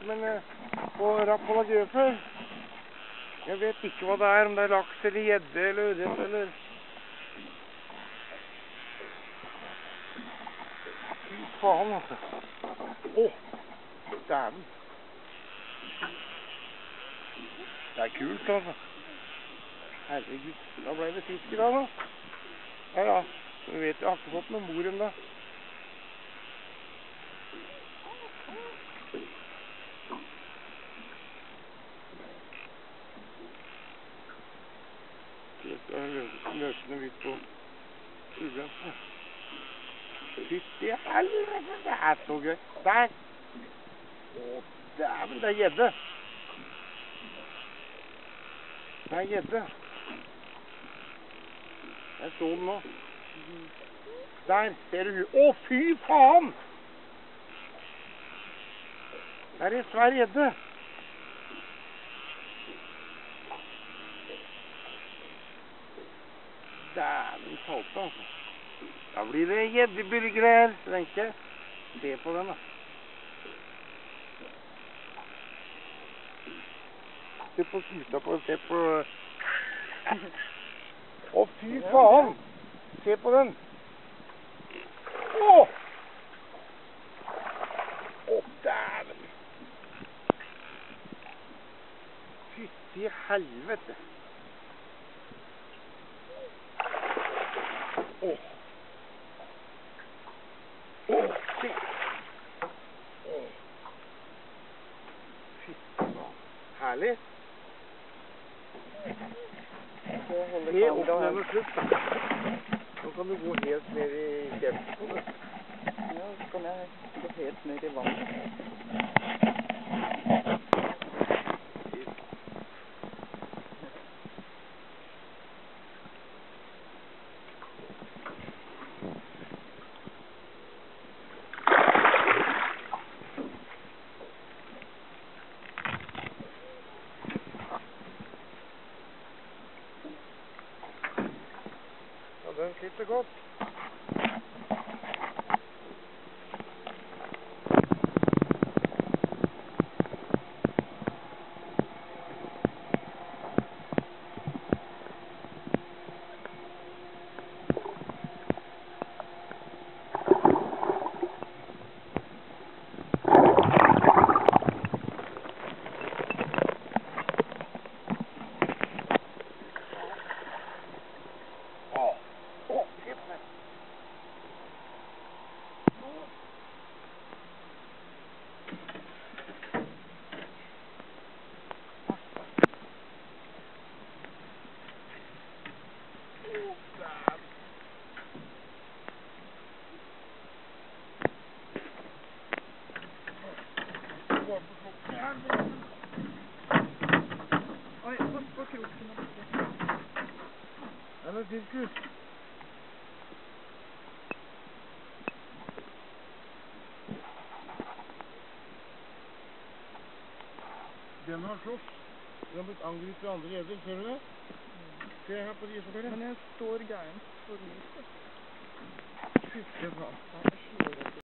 men på Rappel og Gjø før. Jeg vet ikke hva det er, om det er laks eller gjedde eller ørret eller... Fy faen, altså. Åh, dæven. Det er kult, altså. Herregud, da ble det fisk i dag, da. Ja, ja. Vi vet, jeg har ikke fått noen mor enda. Det er løsende vidt på ulempe. Fytti helvete, det er så gøy. Der! Å, dæven, det er gjedde. Det er gjedde. Jeg så den nå. Der, ser du. Å, fy faen! Der er en svær gjedde. Dæven talte, altså. Da blir det gjeddeburger her, Wenche. Se på den, da. Se på skuta på, se på... Å, fy faen! Se på den! Åh! Å, dæven! Fytti helvete! Åh! Åh, se! Åh! Fytti faen! Herlig! Se opp ned med slutt, da. Nå kan du gå helt ned i kjeften. Ja, så kan jeg gå helt ned i vannet. Ja, den sitter godt. Oi, pass på kroken. Den er sirkus. Den har slåss. Den har blitt angrepet av andre gjedder, ser du det? Se her på de isopelet. Men jeg står gærent for lyset. Fytti faen. Ja, jeg slår det.